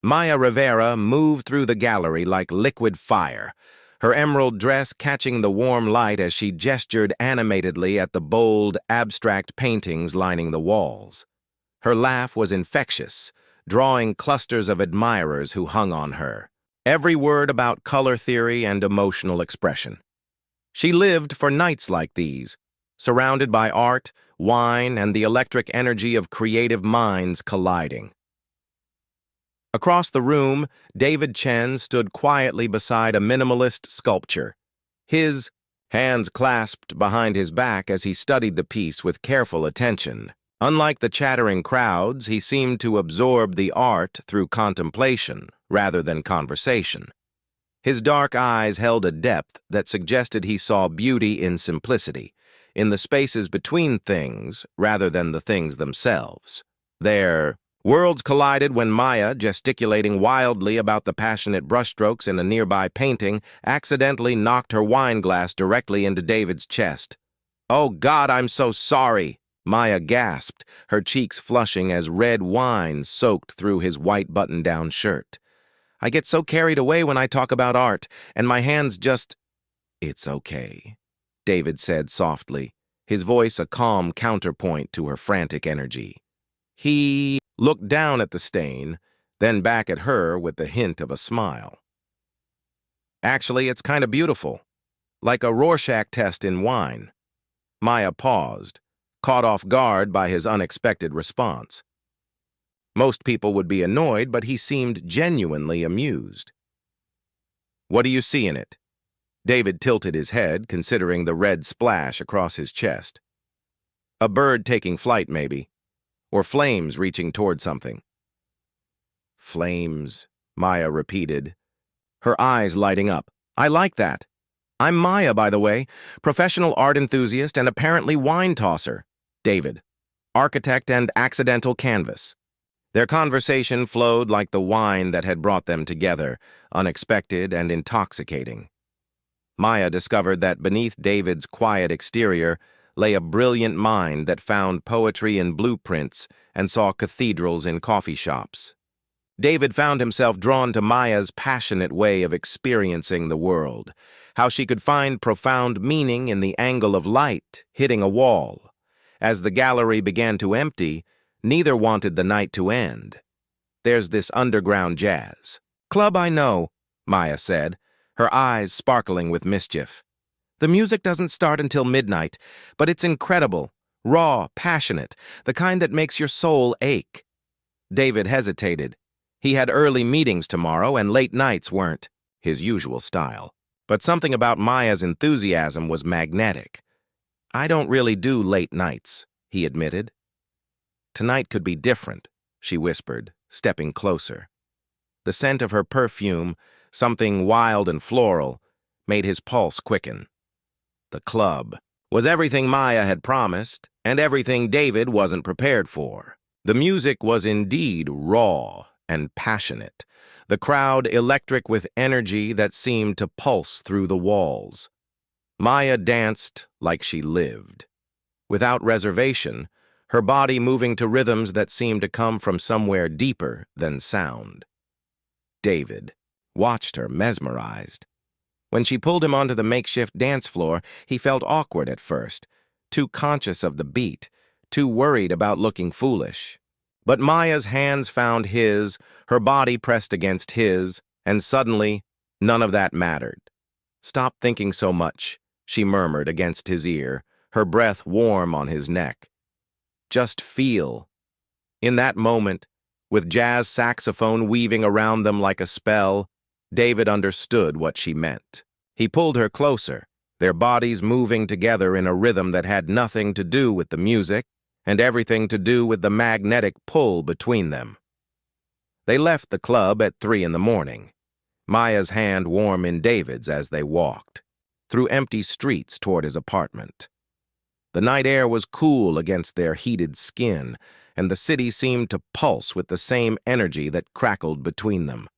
Maya Rivera moved through the gallery like liquid fire, her emerald dress catching the warm light as she gestured animatedly at the bold, abstract paintings lining the walls. Her laugh was infectious, drawing clusters of admirers who hung on her. Every word about color theory and emotional expression. She lived for nights like these, surrounded by art, wine, and the electric energy of creative minds colliding. Across the room, David Chen stood quietly beside a minimalist sculpture, his hands clasped behind his back as he studied the piece with careful attention. Unlike the chattering crowds, he seemed to absorb the art through contemplation rather than conversation. His dark eyes held a depth that suggested he saw beauty in simplicity, in the spaces between things rather than the things themselves. Their worlds collided when Maya, gesticulating wildly about the passionate brushstrokes in a nearby painting, accidentally knocked her wine glass directly into David's chest. "Oh God, I'm so sorry," Maya gasped, her cheeks flushing as red wine soaked through his white button-down shirt. "I get so carried away when I talk about art, and my hands just—" "It's okay," David said softly, his voice a calm counterpoint to her frantic energy. He looked down at the stain, then back at her with the hint of a smile. "Actually, it's kind of beautiful, like a Rorschach test in wine." Maya paused, caught off guard by his unexpected response. Most people would be annoyed, but he seemed genuinely amused. "What do you see in it?" David tilted his head, considering the red splash across his chest. "A bird taking flight, maybe. Or flames reaching toward something." "Flames," Maya repeated, her eyes lighting up. "I like that. I'm Maya, by the way, professional art enthusiast and apparently wine tosser. David, architect and accidental canvas." Their conversation flowed like the wine that had brought them together, unexpected and intoxicating. Maya discovered that beneath David's quiet exterior lay a brilliant mind that found poetry in blueprints and saw cathedrals in coffee shops. David found himself drawn to Maya's passionate way of experiencing the world, how she could find profound meaning in the angle of light hitting a wall. As the gallery began to empty, neither wanted the night to end. "There's this underground jazz club I know," Maya said, her eyes sparkling with mischief. "The music doesn't start until midnight, but it's incredible, raw, passionate, the kind that makes your soul ache." David hesitated. He had early meetings tomorrow, and late nights weren't his usual style. But something about Maya's enthusiasm was magnetic. "I don't really do late nights," he admitted. "Tonight could be different," she whispered, stepping closer. The scent of her perfume, something wild and floral, made his pulse quicken. The club was everything Maya had promised, and everything David wasn't prepared for. The music was indeed raw and passionate, the crowd electric with energy that seemed to pulse through the walls. Maya danced like she lived, without reservation, her body moving to rhythms that seemed to come from somewhere deeper than sound. David watched her mesmerized. When she pulled him onto the makeshift dance floor, he felt awkward at first, too conscious of the beat, too worried about looking foolish. But Maya's hands found his, her body pressed against his, and suddenly, none of that mattered. "Stop thinking so much," she murmured against his ear, her breath warm on his neck. "Just feel." In that moment, with jazz saxophone weaving around them like a spell, David understood what she meant. He pulled her closer, their bodies moving together in a rhythm that had nothing to do with the music and everything to do with the magnetic pull between them. They left the club at 3 a.m, Maya's hand warm in David's as they walked, through empty streets toward his apartment. The night air was cool against their heated skin, and the city seemed to pulse with the same energy that crackled between them.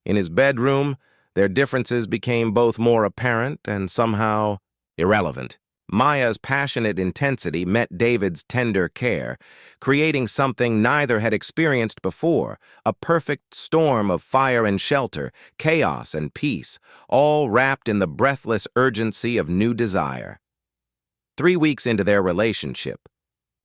In his bedroom, their differences became both more apparent and somehow irrelevant. Maya's passionate intensity met David's tender care, creating something neither had experienced before, a perfect storm of fire and shelter, chaos and peace, all wrapped in the breathless urgency of new desire. 3 weeks into their relationship,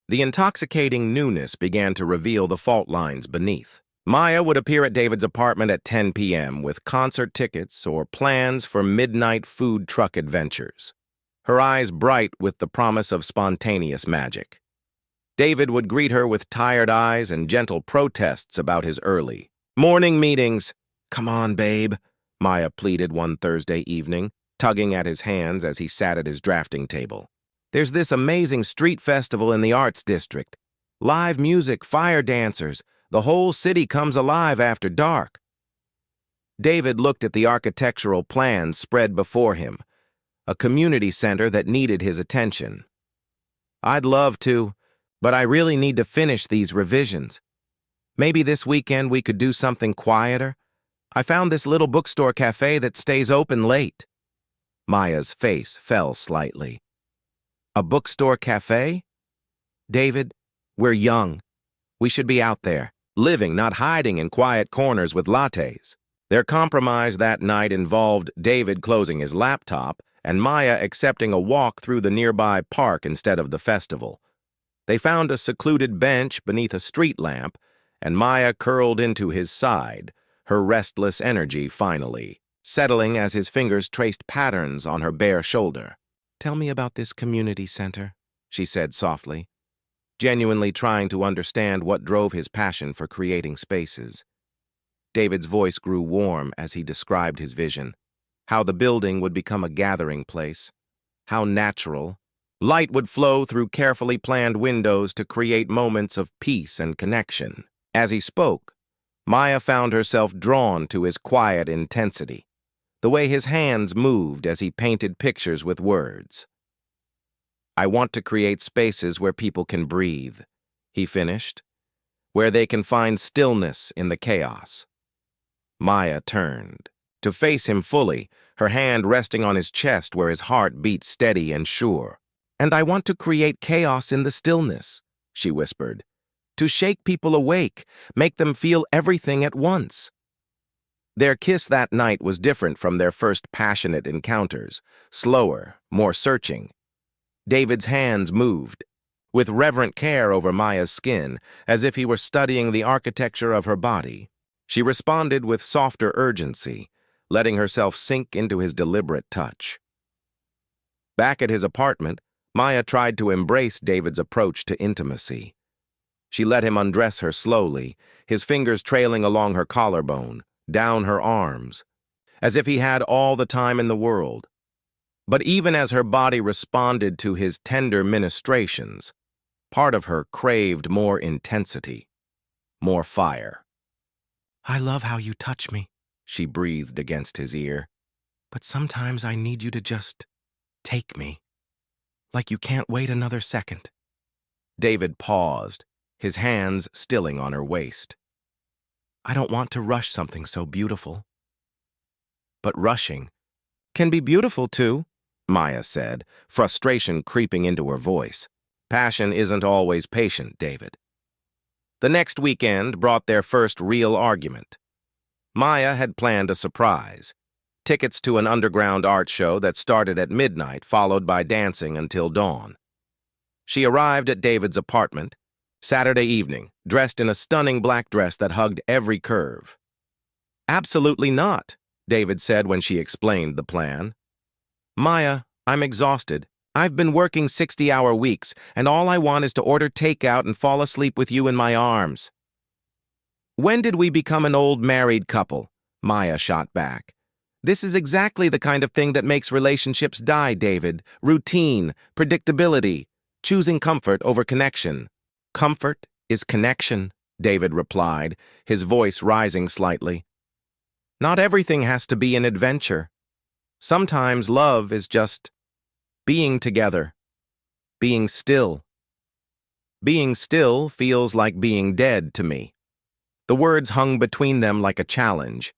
the intoxicating newness began to reveal the fault lines beneath. Maya would appear at David's apartment at 10 p.m. with concert tickets or plans for midnight food truck adventures, her eyes bright with the promise of spontaneous magic. David would greet her with tired eyes and gentle protests about his early morning meetings. "Come on, babe," Maya pleaded one Thursday evening, tugging at his hands as he sat at his drafting table. "There's this amazing street festival in the Arts District. Live music, fire dancers. The whole city comes alive after dark." David looked at the architectural plans spread before him, a community center that needed his attention. "I'd love to, but I really need to finish these revisions. Maybe this weekend we could do something quieter. I found this little bookstore cafe that stays open late." Maya's face fell slightly. "A bookstore cafe? David, we're young. We should be out there, living, not hiding in quiet corners with lattes." Their compromise that night involved David closing his laptop and Maya accepting a walk through the nearby park instead of the festival. They found a secluded bench beneath a street lamp, and Maya curled into his side, her restless energy finally settling as his fingers traced patterns on her bare shoulder. "Tell me about this community center," she said softly, genuinely trying to understand what drove his passion for creating spaces. David's voice grew warm as he described his vision, how the building would become a gathering place, how natural. Light would flow through carefully planned windows to create moments of peace and connection. As he spoke, Maya found herself drawn to his quiet intensity, the way his hands moved as he painted pictures with words. "I want to create spaces where people can breathe," he finished, "where they can find stillness in the chaos." Maya turned to face him fully, her hand resting on his chest where his heart beat steady and sure. "And I want to create chaos in the stillness," she whispered, "to shake people awake, make them feel everything at once." Their kiss that night was different from their first passionate encounters, slower, more searching. David's hands moved, with reverent care over Maya's skin, as if he were studying the architecture of her body. She responded with softer urgency, letting herself sink into his deliberate touch. Back at his apartment, Maya tried to embrace David's approach to intimacy. She let him undress her slowly, his fingers trailing along her collarbone, down her arms, as if he had all the time in the world. But even as her body responded to his tender ministrations, part of her craved more intensity, more fire. "I love how you touch me," she breathed against his ear. "But sometimes I need you to just take me, like you can't wait another second." David paused, his hands stilling on her waist. "I don't want to rush something so beautiful." "But rushing can be beautiful too," Maya said, frustration creeping into her voice. "Passion isn't always patient, David." The next weekend brought their first real argument. Maya had planned a surprise. Tickets to an underground art show that started at midnight, followed by dancing until dawn. She arrived at David's apartment, Saturday evening, dressed in a stunning black dress that hugged every curve. "Absolutely not," David said when she explained the plan. "Maya, I'm exhausted. I've been working 60-hour weeks, and all I want is to order takeout and fall asleep with you in my arms." "When did we become an old married couple?" Maya shot back. "This is exactly the kind of thing that makes relationships die, David. Routine, predictability, choosing comfort over connection." "Comfort is connection," David replied, his voice rising slightly. "Not everything has to be an adventure. Sometimes love is just being together, being still. Being still feels like being dead to me." The words hung between them like a challenge.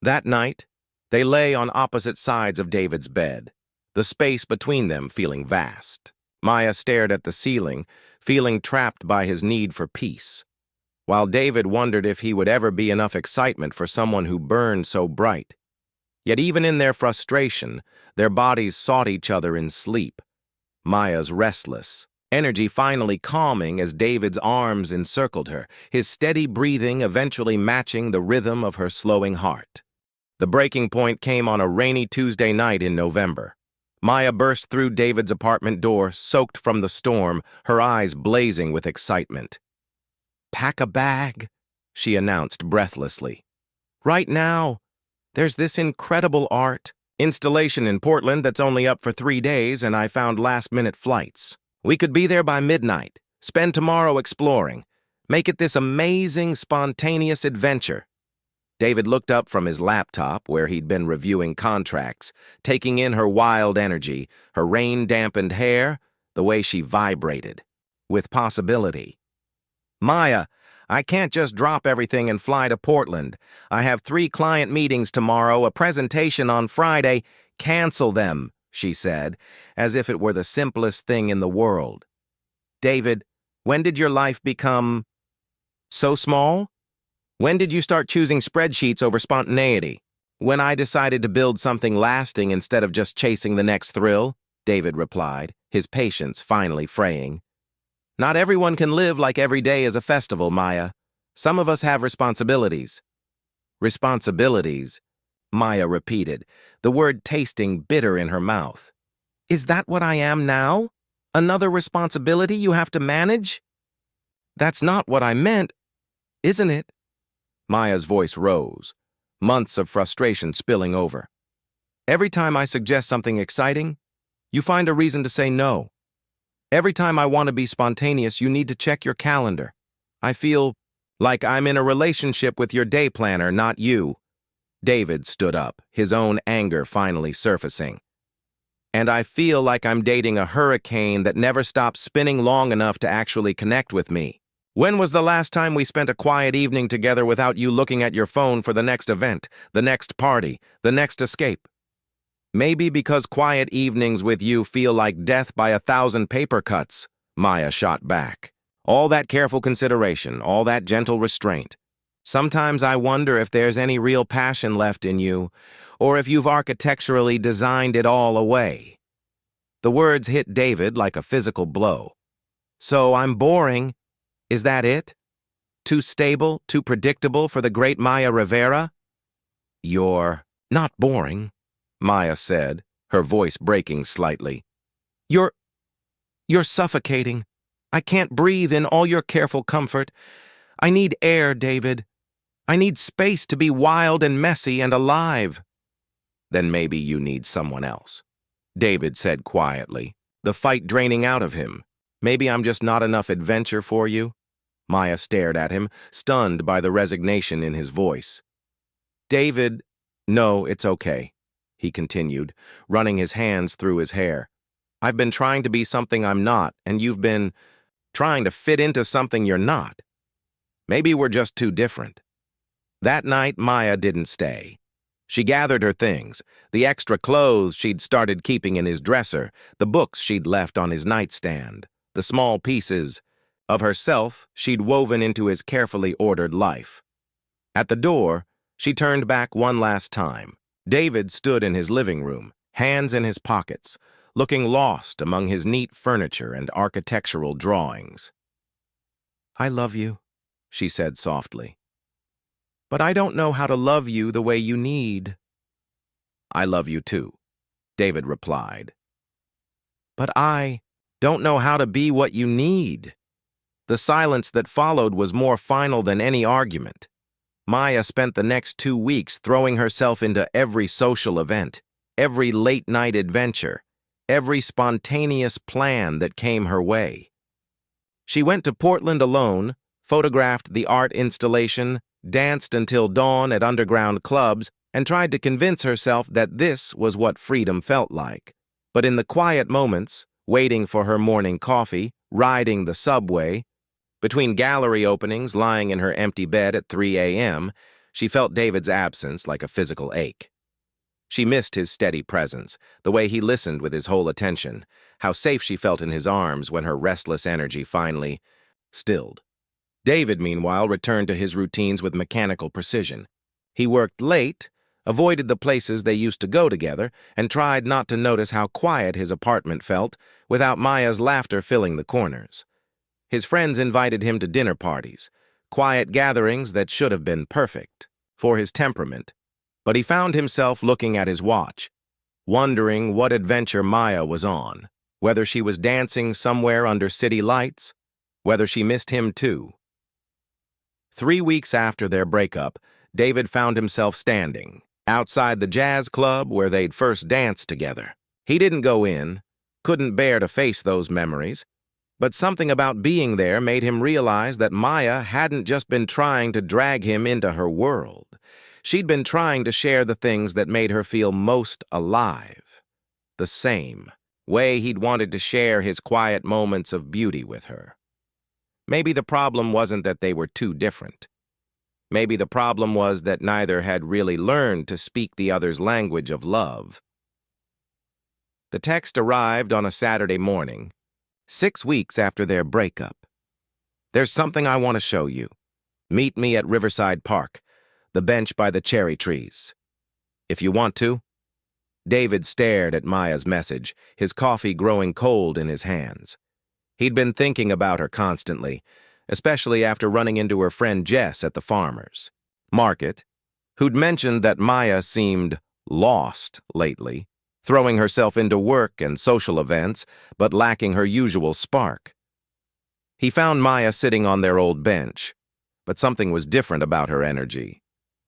That night, they lay on opposite sides of David's bed. the space between them feeling vast. Maya stared at the ceiling, feeling trapped by his need for peace, while David wondered if he would ever be enough excitement for someone who burned so bright. Yet even in their frustration, their bodies sought each other in sleep. Maya's restless, energy finally calming as David's arms encircled her, his steady breathing eventually matching the rhythm of her slowing heart. The breaking point came on a rainy Tuesday night in November. Maya burst through David's apartment door, soaked from the storm, her eyes blazing with excitement. "Pack a bag," she announced breathlessly. "Right now. There's this incredible art installation in Portland that's only up for 3 days, and I found last-minute flights. We could be there by midnight, spend tomorrow exploring, make it this amazing, spontaneous adventure." David looked up from his laptop, where he'd been reviewing contracts, taking in her wild energy, her rain-dampened hair, the way she vibrated with possibility. "Maya, I can't just drop everything and fly to Portland. I have 3 client meetings tomorrow, a presentation on Friday. Cancel them," she said, as if it were the simplest thing in the world. "David, when did your life become so small? When did you start choosing spreadsheets over spontaneity?" "When I decided to build something lasting instead of just chasing the next thrill," David replied, his patience finally fraying. "Not everyone can live like every day is a festival, Maya. Some of us have responsibilities." "Responsibilities," Maya repeated, the word tasting bitter in her mouth. "Is that what I am now? Another responsibility you have to manage?" "That's not what I meant, isn't it?" Maya's voice rose, months of frustration spilling over. "Every time I suggest something exciting, you find a reason to say no. Every time I want to be spontaneous, you need to check your calendar. I feel like I'm in a relationship with your day planner, not you." David stood up, his own anger finally surfacing. "And I feel like I'm dating a hurricane that never stops spinning long enough to actually connect with me. When was the last time we spent a quiet evening together without you looking at your phone for the next event, the next party, the next escape? Maybe because quiet evenings with you feel like death by 1,000 paper cuts," Maya shot back. "All that careful consideration, all that gentle restraint. Sometimes I wonder if there's any real passion left in you, or if you've architecturally designed it all away." The words hit David like a physical blow. "So I'm boring. Is that it? Too stable, too predictable for the great Maya Rivera?" "You're not boring," Maya said, her voice breaking slightly. You're suffocating. I can't breathe in all your careful comfort. I need air, David. I need space to be wild and messy and alive." "Then maybe you need someone else," David said quietly, the fight draining out of him. "Maybe I'm just not enough adventure for you?" Maya stared at him, stunned by the resignation in his voice. "David, no, it's okay," he continued, running his hands through his hair. "I've been trying to be something I'm not, and you've been trying to fit into something you're not. Maybe we're just too different." That night, Maya didn't stay. She gathered her things, the extra clothes she'd started keeping in his dresser, the books she'd left on his nightstand, the small pieces of herself she'd woven into his carefully ordered life. At the door, she turned back one last time. David stood in his living room, hands in his pockets, looking lost among his neat furniture and architectural drawings. "I love you," she said softly. "But I don't know how to love you the way you need." "I love you too," David replied. "But I don't know how to be what you need." The silence that followed was more final than any argument. Maya spent the next 2 weeks throwing herself into every social event, every late-night adventure, every spontaneous plan that came her way. She went to Portland alone, photographed the art installation, danced until dawn at underground clubs, and tried to convince herself that this was what freedom felt like. But in the quiet moments, waiting for her morning coffee, riding the subway, between gallery openings, lying in her empty bed at 3 a.m., she felt David's absence like a physical ache. She missed his steady presence, the way he listened with his whole attention, how safe she felt in his arms when her restless energy finally stilled. David, meanwhile, returned to his routines with mechanical precision. He worked late, avoided the places they used to go together, and tried not to notice how quiet his apartment felt without Maya's laughter filling the corners. His friends invited him to dinner parties, quiet gatherings that should have been perfect for his temperament. But he found himself looking at his watch, wondering what adventure Maya was on, whether she was dancing somewhere under city lights, whether she missed him too. 3 weeks after their breakup, David found himself standing outside the jazz club where they'd first danced together. He didn't go in, couldn't bear to face those memories, but something about being there made him realize that Maya hadn't just been trying to drag him into her world. She'd been trying to share the things that made her feel most alive, the same way he'd wanted to share his quiet moments of beauty with her. Maybe the problem wasn't that they were too different. Maybe the problem was that neither had really learned to speak the other's language of love. The text arrived on a Saturday morning, 6 weeks after their breakup. "There's something I want to show you. Meet me at Riverside Park, the bench by the cherry trees. If you want to." David stared at Maya's message, his coffee growing cold in his hands. He'd been thinking about her constantly, especially after running into her friend Jess at the farmer's market, who'd mentioned that Maya seemed lost lately, throwing herself into work and social events, but lacking her usual spark. He found Maya sitting on their old bench, but something was different about her energy.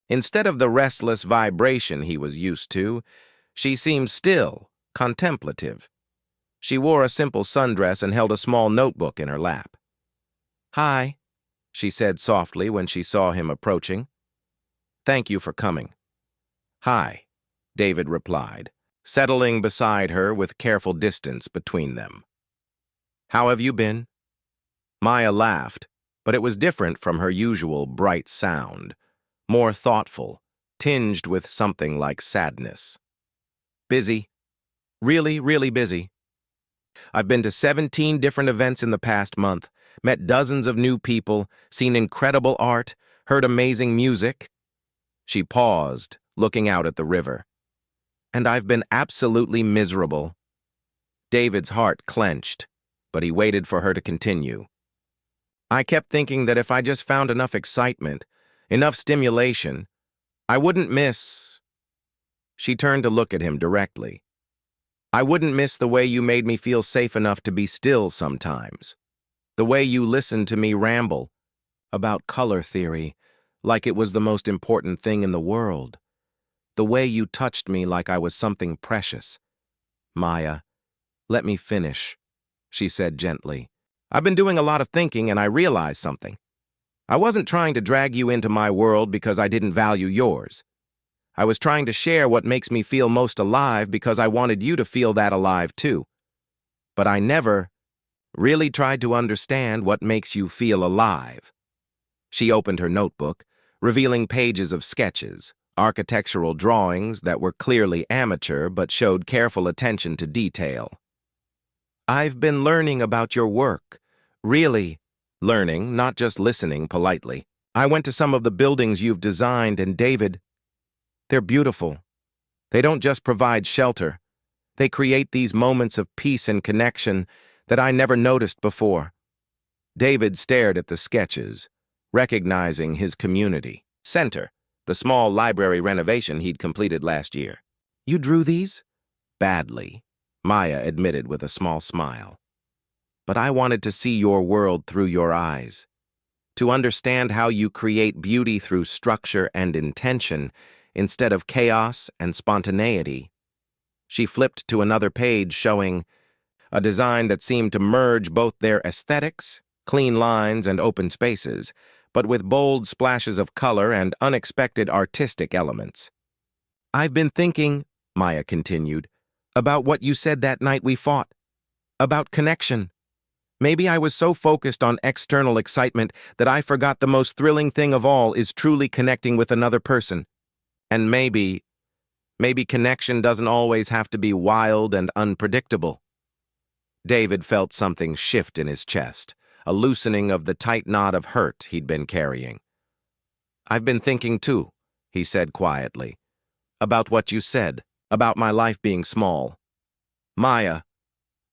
Instead of the restless vibration he was used to, she seemed still, contemplative. She wore a simple sundress and held a small notebook in her lap. "Hi," she said softly when she saw him approaching. "Thank you for coming." "Hi," David replied, settling beside her with careful distance between them. "How have you been?" Maya laughed, but it was different from her usual bright sound, more thoughtful, tinged with something like sadness. "Busy. Really, really busy. I've been to 17 different events in the past month, met dozens of new people, seen incredible art, heard amazing music." She paused, looking out at the river. "And I've been absolutely miserable." David's heart clenched, but he waited for her to continue. "I kept thinking that if I just found enough excitement, enough stimulation, I wouldn't miss." She turned to look at him directly. "I wouldn't miss the way you made me feel safe enough to be still sometimes. The way you listened to me ramble about color theory like it was the most important thing in the world. The way you touched me like I was something precious." "Maya, let me finish," she said gently. "I've been doing a lot of thinking and I realized something. I wasn't trying to drag you into my world because I didn't value yours. I was trying to share what makes me feel most alive because I wanted you to feel that alive too. But I never really tried to understand what makes you feel alive." She opened her notebook, revealing pages of sketches, architectural drawings that were clearly amateur but showed careful attention to detail. "I've been learning about your work. Really learning, not just listening politely. I went to some of the buildings you've designed, and David, they're beautiful. They don't just provide shelter. They create these moments of peace and connection that I never noticed before." David stared at the sketches, recognizing his community center, the small library renovation he'd completed last year. "You drew these?" "Badly," Maya admitted with a small smile. "But I wanted to see your world through your eyes, to understand how you create beauty through structure and intention instead of chaos and spontaneity." She flipped to another page showing a design that seemed to merge both their aesthetics, clean lines and open spaces, but with bold splashes of color and unexpected artistic elements. "I've been thinking," Maya continued, "about what you said that night we fought, about connection. Maybe I was so focused on external excitement that I forgot the most thrilling thing of all is truly connecting with another person. And maybe Maybe connection doesn't always have to be wild and unpredictable. David felt something shift in his chest, a loosening of the tight knot of hurt he'd been carrying. "I've been thinking too," he said quietly, "about what you said, about my life being small. Maya,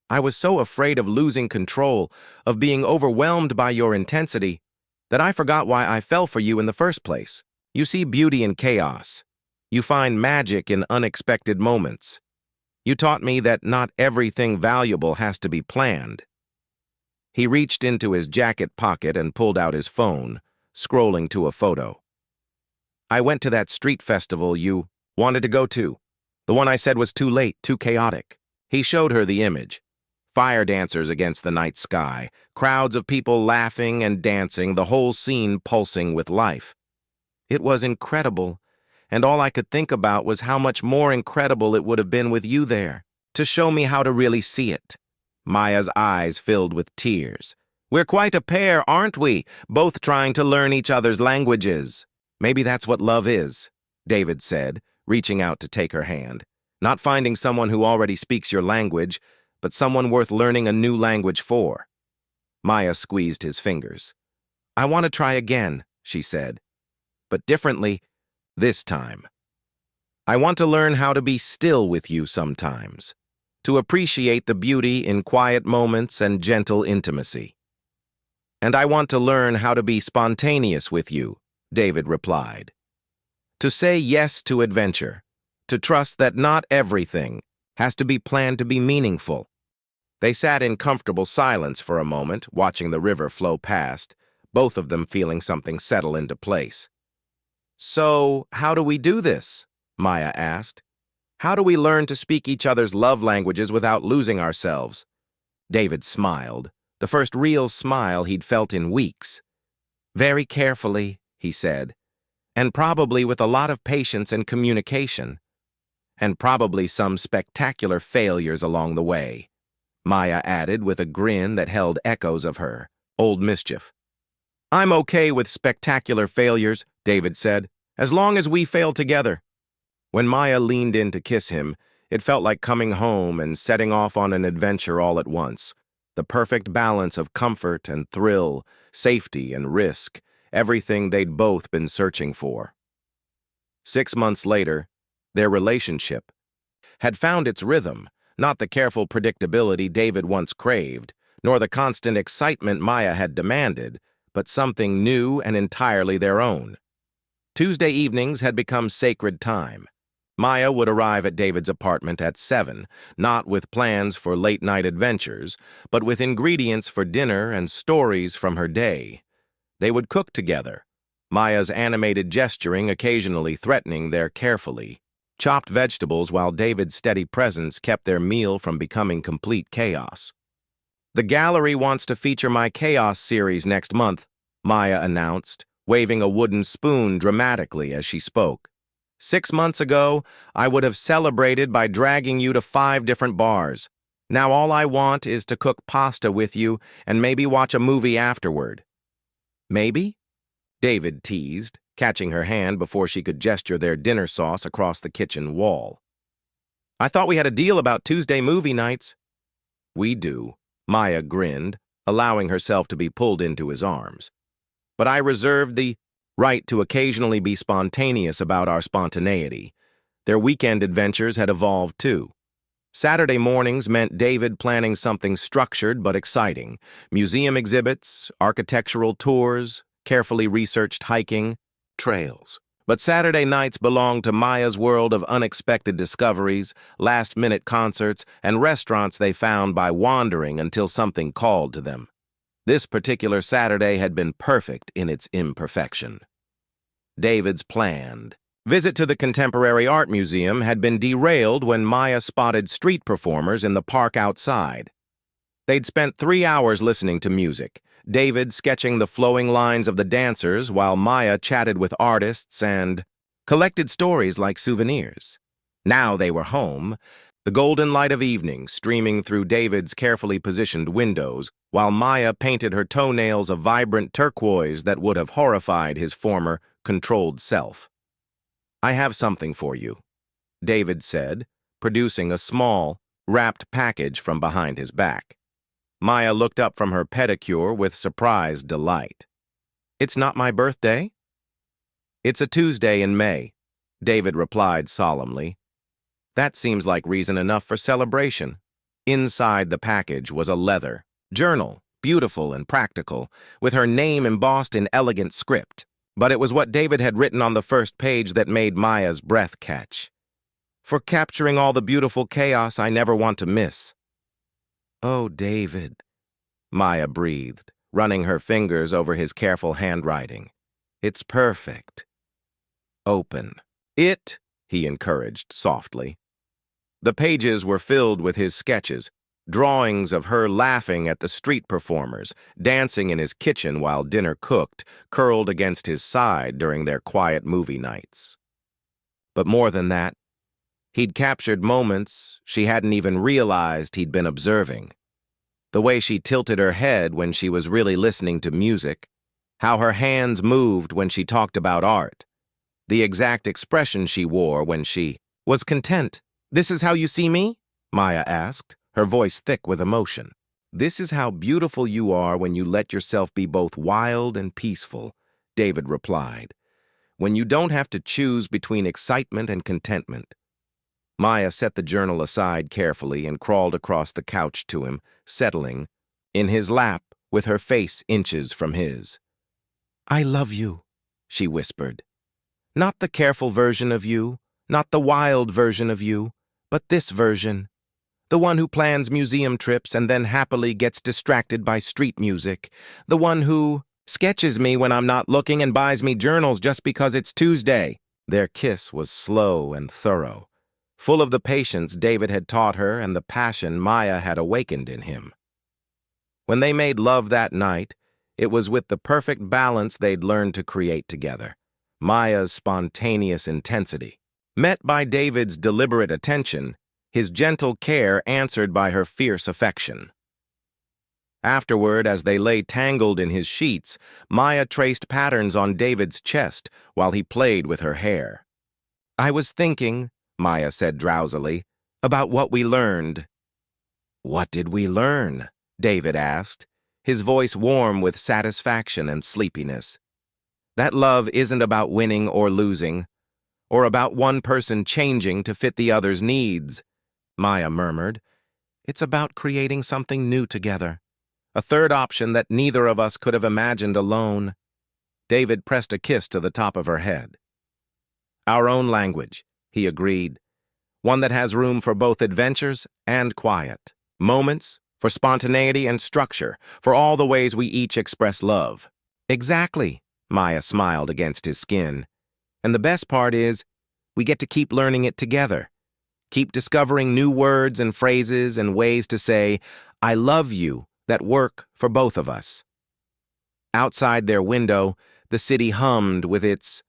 I was so afraid of losing control, of being overwhelmed by your intensity, that I forgot why I fell for you in the first place. You see beauty in chaos. You find magic in unexpected moments. You taught me that not everything valuable has to be planned." He reached into his jacket pocket and pulled out his phone, scrolling to a photo. "I went to that street festival you wanted to go to. The one I said was too late, too chaotic." He showed her the image. Fire dancers against the night sky, crowds of people laughing and dancing, the whole scene pulsing with life. "It was incredible, and all I could think about was how much more incredible it would have been with you there, to show me how to really see it." Maya's eyes filled with tears. "We're quite a pair, aren't we? Both trying to learn each other's languages." "Maybe that's what love is," David said, reaching out to take her hand. "Not finding someone who already speaks your language, but someone worth learning a new language for." Maya squeezed his fingers. "I want to try again," she said, "but differently this time. I want to learn how to be still with you sometimes, to appreciate the beauty in quiet moments and gentle intimacy." "And I want to learn how to be spontaneous with you," David replied. "To say yes to adventure, to trust that not everything has to be planned to be meaningful." They sat in comfortable silence for a moment, watching the river flow past, both of them feeling something settle into place. "So, how do we do this?" Maya asked. "How do we learn to speak each other's love languages without losing ourselves?" David smiled, the first real smile he'd felt in weeks. "Very carefully," he said, "and probably with a lot of patience and communication. And probably some spectacular failures along the way," Maya added with a grin that held echoes of her old mischief. "I'm okay with spectacular failures," David said, "as long as we fail together." When Maya leaned in to kiss him, it felt like coming home and setting off on an adventure all at once. The perfect balance of comfort and thrill, safety and risk, everything they'd both been searching for. 6 months later, their relationship had found its rhythm, not the careful predictability David once craved, nor the constant excitement Maya had demanded, but something new and entirely their own. Tuesday evenings had become sacred time. Maya would arrive at David's apartment at 7, not with plans for late-night adventures, but with ingredients for dinner and stories from her day. They would cook together, Maya's animated gesturing occasionally threatening their carefully chopped vegetables while David's steady presence kept their meal from becoming complete chaos. "The gallery wants to feature my Chaos series next month," Maya announced, waving a wooden spoon dramatically as she spoke. 6 months ago, I would have celebrated by dragging you to 5 different bars. Now all I want is to cook pasta with you and maybe watch a movie afterward." "Maybe?" David teased, catching her hand before she could gesture their dinner sauce across the kitchen wall. "I thought we had a deal about Tuesday movie nights." "We do," Maya grinned, allowing herself to be pulled into his arms. "But I reserved the right to occasionally be spontaneous about our spontaneity." Their weekend adventures had evolved too. Saturday mornings meant David planning something structured but exciting: museum exhibits, architectural tours, carefully researched hiking, trails. But Saturday nights belonged to Maya's world of unexpected discoveries, last-minute concerts, and restaurants they found by wandering until something called to them. This particular Saturday had been perfect in its imperfection. David's planned visit to the Contemporary Art Museum had been derailed when Maya spotted street performers in the park outside. They'd spent 3 hours listening to music, David sketching the flowing lines of the dancers while Maya chatted with artists and collected stories like souvenirs. Now they were home, the golden light of evening streaming through David's carefully positioned windows, while Maya painted her toenails a vibrant turquoise that would have horrified his former, controlled self. "I have something for you." David said, producing a small, wrapped package from behind his back. Maya looked up from her pedicure with surprised delight. "It's not my birthday?" "It's a Tuesday in May," David replied solemnly. "That seems like reason enough for celebration." Inside the package was a leather journal, beautiful and practical, with her name embossed in elegant script. But it was what David had written on the first page that made Maya's breath catch. "For capturing all the beautiful chaos I never want to miss." "Oh, David," Maya breathed, running her fingers over his careful handwriting. "It's perfect." "Open it," he encouraged softly. The pages were filled with his sketches, drawings of her laughing at the street performers, dancing in his kitchen while dinner cooked, curled against his side during their quiet movie nights. But more than that, he'd captured moments she hadn't even realized he'd been observing. The way she tilted her head when she was really listening to music, how her hands moved when she talked about art, the exact expression she wore when she was content. "This is how you see me?" Maya asked, her voice thick with emotion. "This is how beautiful you are when you let yourself be both wild and peaceful," David replied. "When you don't have to choose between excitement and contentment." Maya set the journal aside carefully and crawled across the couch to him, settling in his lap with her face inches from his. "I love you," she whispered. "Not the careful version of you, not the wild version of you, but this version. The one who plans museum trips and then happily gets distracted by street music. The one who sketches me when I'm not looking and buys me journals just because it's Tuesday." Their kiss was slow and thorough, full of the patience David had taught her and the passion Maya had awakened in him. When they made love that night, it was with the perfect balance they'd learned to create together. Maya's spontaneous intensity, met by David's deliberate attention, his gentle care answered by her fierce affection. Afterward, as they lay tangled in his sheets, Maya traced patterns on David's chest while he played with her hair. "I was thinking," Maya said drowsily, "about what we learned." "What did we learn?" David asked, his voice warm with satisfaction and sleepiness. "That love isn't about winning or losing, or about one person changing to fit the other's needs," Maya murmured. "It's about creating something new together, a third option that neither of us could have imagined alone." David pressed a kiss to the top of her head. "Our own language," he agreed, "one that has room for both adventures and quiet, moments for spontaneity and structure, for all the ways we each express love." "Exactly," Maya smiled against his skin. "And the best part is, we get to keep learning it together. Keep discovering new words and phrases and ways to say, 'I love you,' that work for both of us." Outside their window, the city hummed with its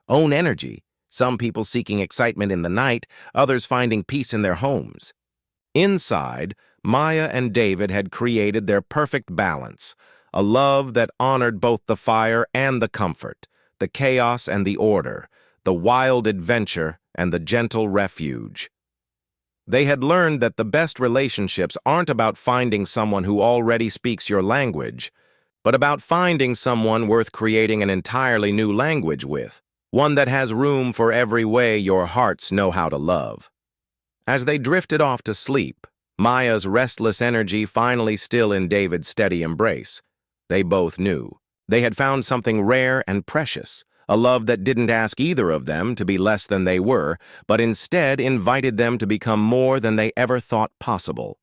own energy, some people seeking excitement in the night, others finding peace in their homes. Inside, Maya and David had created their perfect balance, a love that honored both the fire and the comfort, the chaos and the order, the wild adventure and the gentle refuge. They had learned that the best relationships aren't about finding someone who already speaks your language, but about finding someone worth creating an entirely new language with, one that has room for every way your hearts know how to love. As they drifted off to sleep, Maya's restless energy finally still in David's steady embrace, they both knew they had found something rare and precious, a love that didn't ask either of them to be less than they were, but instead invited them to become more than they ever thought possible.